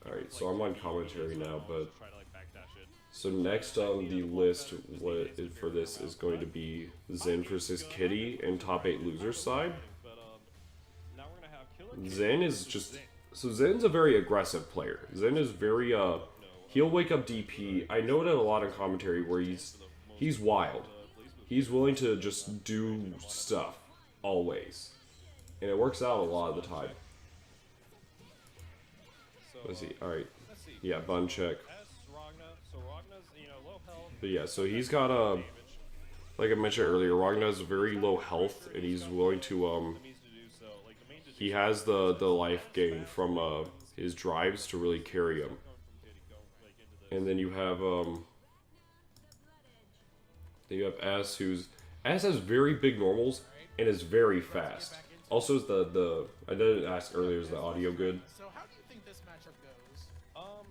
Alright, so I'm on commentary now, but... So next on the list for this is going to be Zen versus Kitty in top 8 losers side. Zen is just... So Zen's a very aggressive player. Zen is very, he'll wake up DP. I know that a lot of commentary where he's wild. He's willing to just do stuff, always. And it works out a lot of the time. Let's see, alright. Yeah, bun check. But yeah, so he's got a... Like I mentioned earlier, Ragnar has very low health, and he's willing to, he has the life gain from his drives to really carry him. And then you have S, S has very big normals and is very fast. Also, is the I didn't ask earlier, is the audio good? So how do you think this matchup goes? Oh,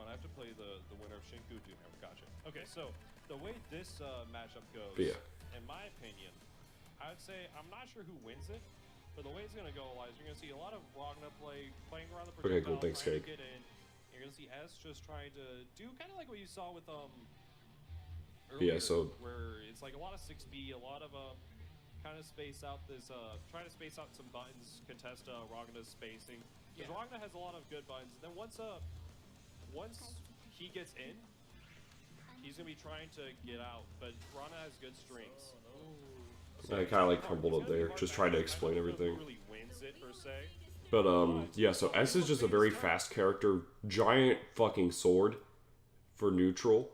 and I have to play the winner of Shinkuju now. Gotcha. Okay, so the way this matchup goes, yeah. In my opinion, I would say I'm not sure who wins it. But the way it's gonna go, Elias, you're gonna see a lot of Ragnar playing around the projectile, okay, cool. Thanks, trying Cake. to get in. You're gonna see S just trying to do kind of like what you saw with earlier, Yeah, so where it's like a lot of 6B, a lot of kind of space out this trying to space out some buttons, contest Ragnar's spacing. Because Ragnar has a lot of good buttons. And then once he gets in, he's gonna be trying to get out. But Ragnar has good strings. I kind of like crumbled up there, just trying to explain everything. But yeah, so S is just a very fast character, giant fucking sword for neutral,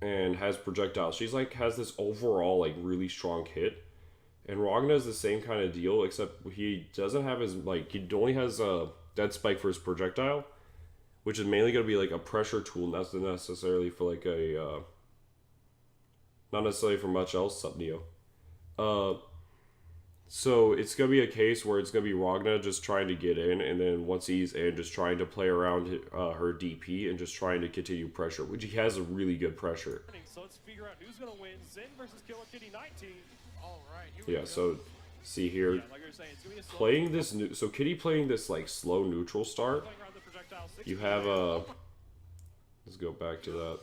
and has projectiles. She's like, has this overall like really strong hit. And Ragnar is the same kind of deal, except he doesn't have his, like, he only has a dead spike for his projectile, which is mainly going to be like a pressure tool, not necessarily for like a, not necessarily for much else, Sub Neo. So it's gonna be a case where it's gonna be Ragnar just trying to get in, and then once he's in, just trying to play around her DP and just trying to continue pressure, which he has a really good pressure. So let's figure out who's gonna win, Zen versus KillerKitty19. All right. Yeah, so see here, playing this so Kitty playing this like slow neutral start. You have let's go back to that.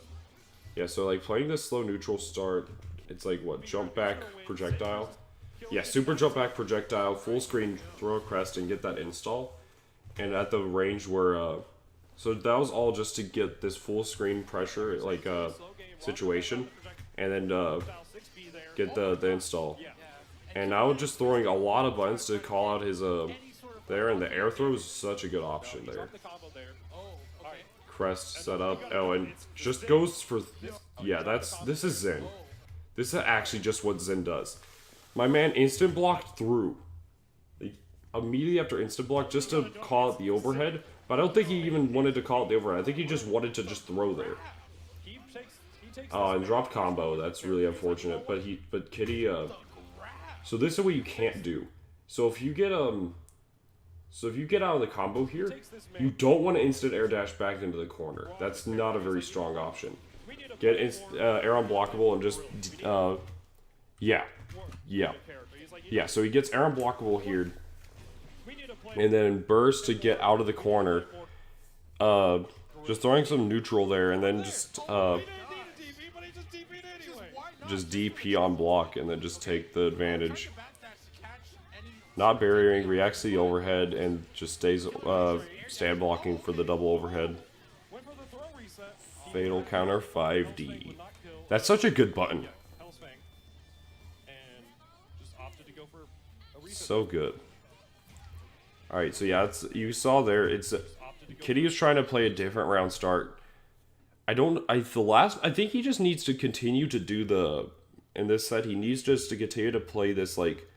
Yeah, so like playing this slow neutral start. It's like, what, jump back projectile? Yeah, super jump back projectile, full screen, throw a crest, and get that install. And at the range where, so that was all just to get this full screen pressure, like, situation. And then, get the install. And now just throwing a lot of buttons to call out his, there, and the air throw is such a good option there. Crest set up, oh, and just goes for, yeah, this is Zen. This is actually just what Zen does. My man instant blocked through. Like, immediately after instant block, just to call it the overhead. But I don't think he even wanted to call it the overhead. I think he just wanted to just throw there. And dropped combo. That's really unfortunate. But Kitty, so this is what you can't do. So if you get out of the combo here, you don't want to instant air dash back into the corner. That's not a very strong option. Get air unblockable and just, yeah. So he gets air unblockable here, and then burst to get out of the corner. Just throwing some neutral there, and then just DP on block, and then just take the advantage. Not barriering, reacts to the overhead, and just stays stand blocking for the double overhead. Fatal counter 5D. That's such a good button. So good. Alright, so yeah, you saw there, Kitty was trying to play a different round start. I think he just needs to continue to do in this set, he needs just to continue to play this, like,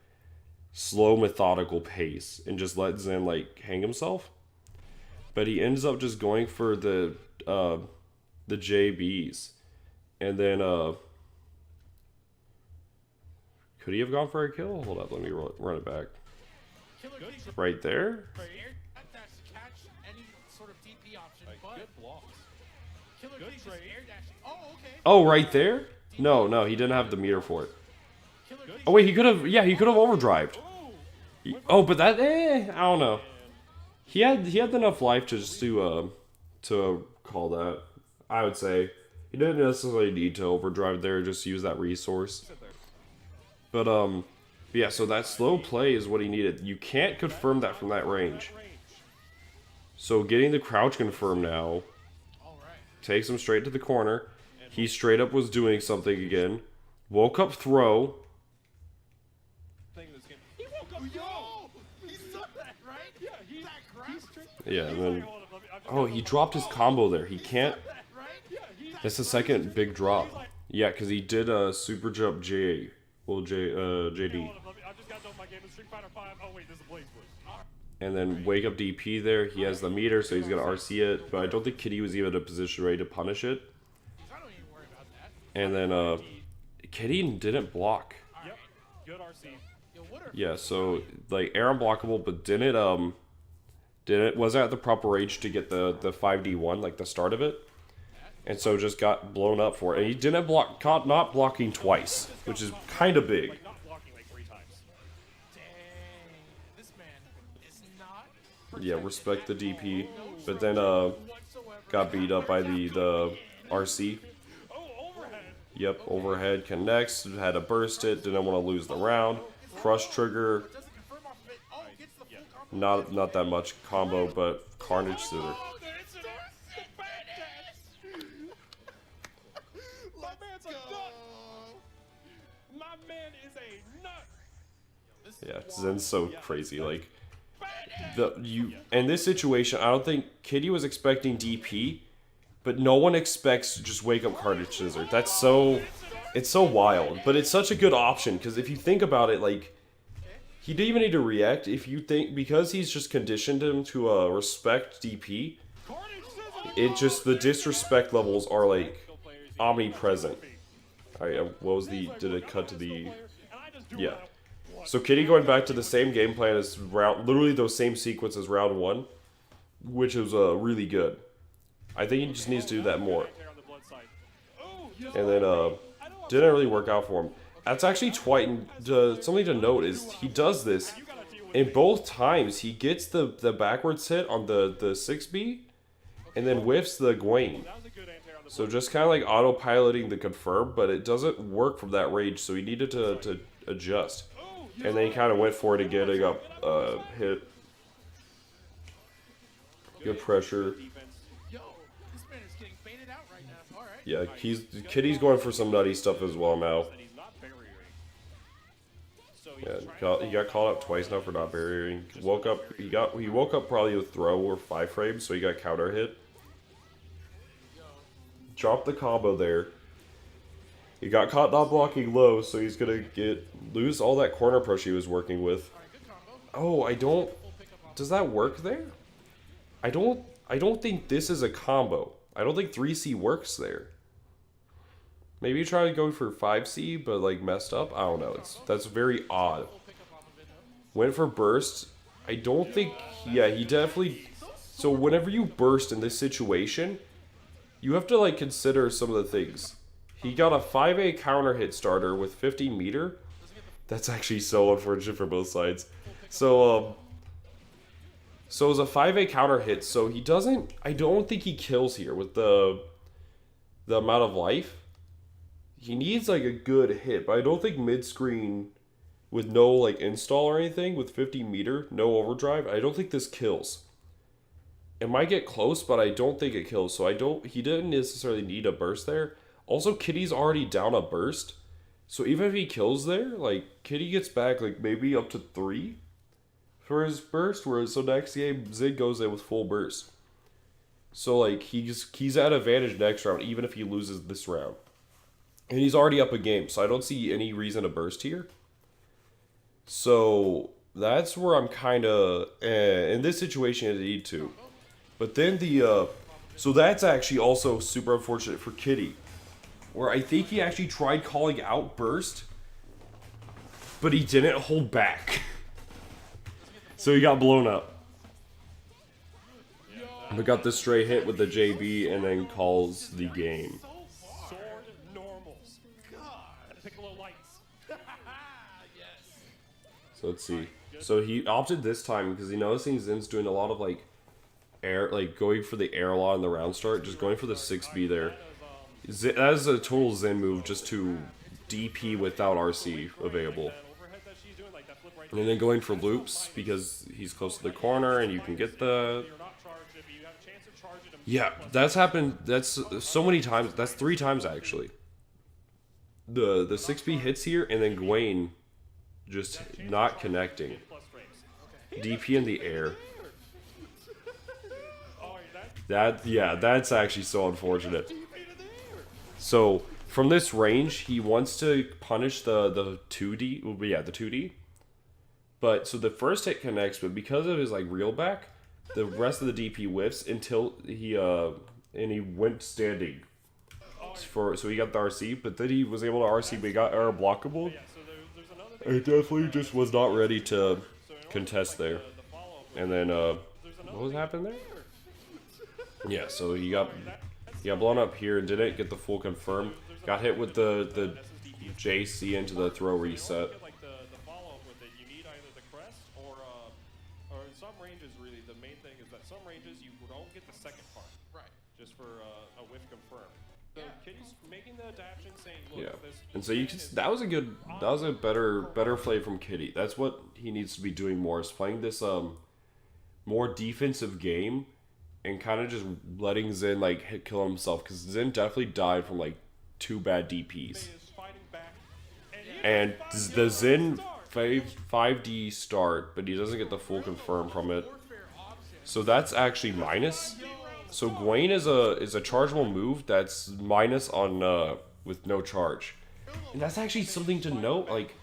slow, methodical pace, and just let Zen, like, hang himself. But he ends up just going for the JBs. And then, could he have gone for a kill? Hold up, let me run it back. Right there? Oh, right there? No, he didn't have the meter for it. Oh wait, he could have overdrived. Oh, but that, I don't know. He had enough life to just do, to call that. I would say he didn't necessarily need to overdrive there, just use that resource. But yeah, so that slow play is what he needed. You can't confirm that from that range. So getting the crouch confirmed now takes him straight to the corner. He straight up was doing something again. Woke up throw. Yeah, and then... Oh, he dropped his combo there. He can't... That's the second big drop. Yeah, because he did a super jump JD. And then wake up DP there. He has the meter, so he's going to RC it. But I don't think Kitty was even in a position ready to punish it. And then Kitty didn't block. Yeah, so like air unblockable, but didn't wasn't at the proper range to get the 5D1, like the start of it. And so just got blown up for it. And he didn't block, caught not blocking twice, which is kind of big. Yeah, respect the DP. But then got beat up by the RC. Yep, overhead connects, had to burst it, didn't want to lose the round. Crush trigger. Not that much combo, but Carnage Scissor. Yeah, Zen's so crazy. Like in this situation, I don't think Kitty was expecting DP, but no one expects just wake up Carnage Scissor. That's so, it's so wild, but it's such a good option because if you think about it, like he didn't even need to react. If you think because he's just conditioned him to respect DP, it just the disrespect levels are like omnipresent. All right, what was the? Did it cut to the? Yeah. So Kitty going back to the same game plan as literally those same sequence as round 1, which was really good. I think he just needs to do that more. And then didn't really work out for him. That's actually something to note is he does this, and both times he gets the backwards hit on the 6B, and then whiffs the Gwain. So just kind of like autopiloting the confirm, but it doesn't work from that range, so he needed to adjust. And then he kind of went for it again. He got hit. Good pressure. Yeah, Kitty's going for some nutty stuff as well now. Yeah, he got called out twice now for not barriering. He woke up probably with throw or 5 frames, so he got counter hit. Dropped the combo there. He got caught not blocking low, so he's gonna lose all that corner push he was working with. Oh, does that work there? I don't think this is a combo. I don't think 3C works there. Maybe you try to go for 5C, but like messed up. I don't know. That's very odd. Went for burst. I don't think. Yeah, he definitely. So whenever you burst in this situation, you have to like consider some of the things. He got a 5A counter hit starter with 50 meter. That's actually so unfortunate for both sides. So it was a 5A counter hit. So he doesn't. I don't think he kills here with the amount of life. He needs like a good hit, but I don't think mid screen with no like install or anything with 50 meter, no overdrive. I don't think this kills. It might get close, but I don't think it kills. So he didn't necessarily need a burst there. Also, Kitty's already down a burst. So even if he kills there, like, Kitty gets back, like, maybe up to 3 for his burst. So next game, Zig goes in with full burst. So, like, he's at advantage next round, even if he loses this round. And he's already up a game, so I don't see any reason to burst here. So, that's where I'm kind of... in this situation, I need to. But then so that's actually also super unfortunate for Kitty. Where I think he actually tried calling out burst, but he didn't hold back. So he got blown up. But got the stray hit with the JB and then calls the game. So let's see. So he opted this time because he knows Zen's doing a lot of like air, like going for the air a lot in the round start, just going for the 6B there. That is a total Zen move just to DP without RC available. And then going for loops because he's close to the corner and you can get the... Yeah, that's happened. That's so many times. That's 3 times actually. The 6B hits here and then Gwaine just not connecting. DP in the air. That's actually so unfortunate. So from this range, he wants to punish the 2D. Yeah, the 2D. But so the first hit connects, but because of his like reel back, the rest of the DP whiffs until he went standing. So he got the RC, but then he was able to RC, but he got air blockable. It definitely just was not ready to contest there. And then what was happening there? Yeah, so he got blown up here and didn't get the full confirm. Got hit with the JC into the throw reset. Yeah, and so you can. That was a better play from Kitty. That's what he needs to be doing more. Is playing this more defensive game, and kind of just letting Zen like kill himself because Zen definitely died from like 2 bad DPs. And the Zen 5D start, but he doesn't get the full confirm from it. So that's actually minus. So Gwaine is a chargeable move that's minus on with no charge, and that's actually something to note. Like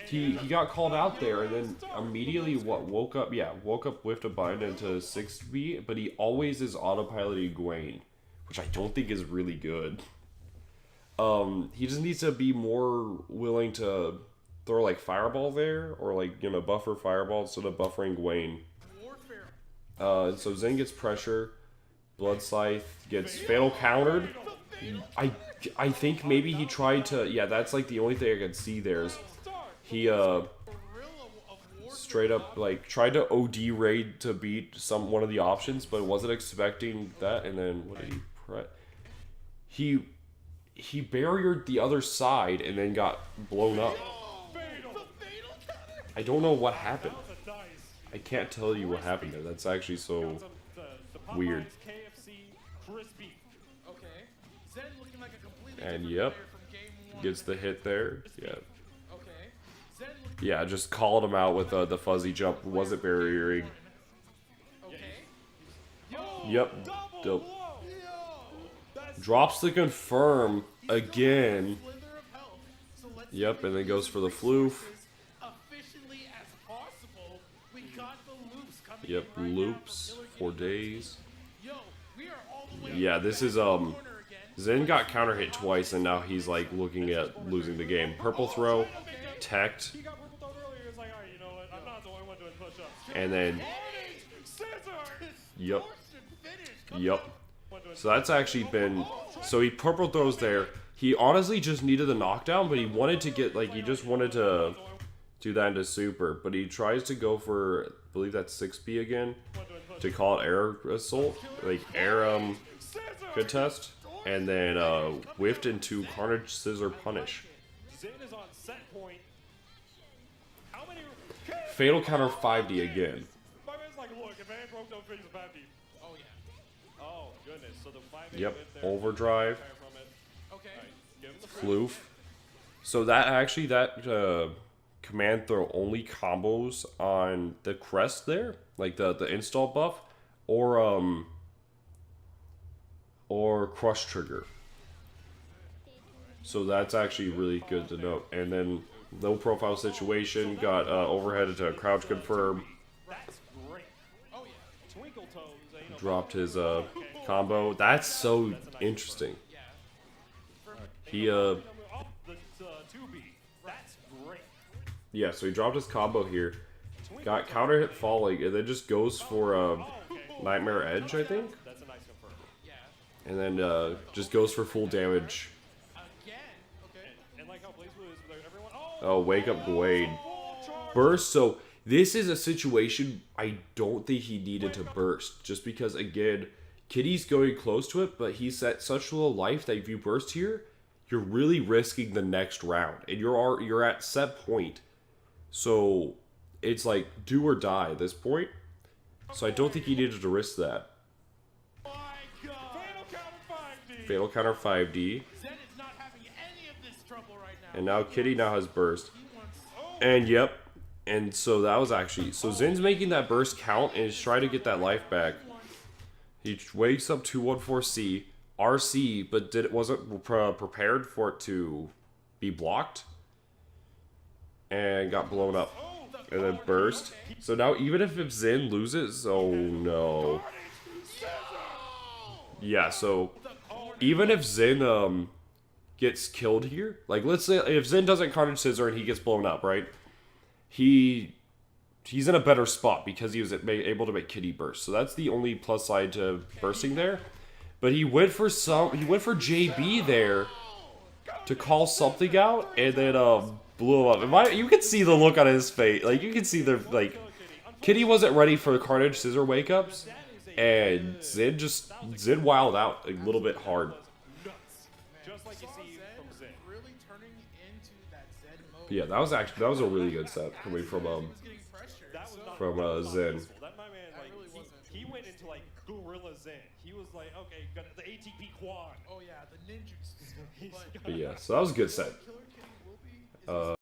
he got called out there, and then immediately woke up, whiffed a bind into 6B, but he always is autopiloting Gwaine, which I don't think is really good. He just needs to be more willing to throw like fireball there, or like buffer fireball instead of buffering Gwaine. And so Zen gets pressure. Blood Scythe gets fatal countered. I think maybe he tried to... Yeah, that's like the only thing I could see there is he straight up like tried to OD raid to beat one of the options, but wasn't expecting that. And then what did he press? He barriered the other side and then got blown up. I don't know what happened. I can't tell you what happened there. That's actually so weird. And yep, gets the hit there. Yeah. Yeah, just called him out with the fuzzy jump. Wasn't barriering. Yep. Dope. Drops the confirm again. Yep, and then goes for the floof. Yep, loops. 4 days. Yeah, this is Zen got counter hit twice, and now he's like looking at losing the game. Purple throw, teched, and then yep. So that's actually been. So he purple throws there. He honestly just needed the knockdown, but he wanted to get he just wanted to do that into super, but he tries to go for, I believe that's 6B again, to call it air assault, like air contest. And then whiffed into Carnage Scissor Punish. Fatal counter 5D again. Yep, overdrive. Floof. So that actually, command throw only combos on the crest there, like the install buff, or crush trigger. So that's actually really good to note. And then low profile situation, got overheaded to a crouch confirm. Dropped his combo. That's so interesting. He yeah, so he dropped his combo here. Got counter hit falling, and then just goes for Nightmare Edge, I think. And then just goes for full damage. Oh, wake up Gwaine. Burst, so This is a situation I don't think he needed to burst. Just because, again, Kitty's going close to it, but he's at such low life that if you burst here, you're really risking the next round. And you're at set point. So, it's like do or die at this point. So I don't think he needed to risk that. Fatal counter 5D. And now Kitty now has burst. And yep. And so that was actually... So Zin's making that burst count and is trying to get that life back. He wakes up 214C. RC, but wasn't prepared for it to be blocked. And got blown up. And then burst. So now even if Zin loses... Oh no. Yeah, so... Even if Zin gets killed here... Like, let's say if Zin doesn't Carnage Scissor and he gets blown up, right? He's in a better spot because he was able to make Kitty burst. So that's the only plus side to bursting there. But he went for JB there to call something out and then blew him up. You can see the look on his face. Like you can see the Kitty wasn't ready for Carnage Scissor wake ups, and Zin wilded out a little bit hard. But yeah, that was a really good set coming from Zen. That my man, like, he went into like Gorilla Zen. He was like, okay, got the ATP quad. Oh yeah, the ninjas. But yeah, so that was a good set.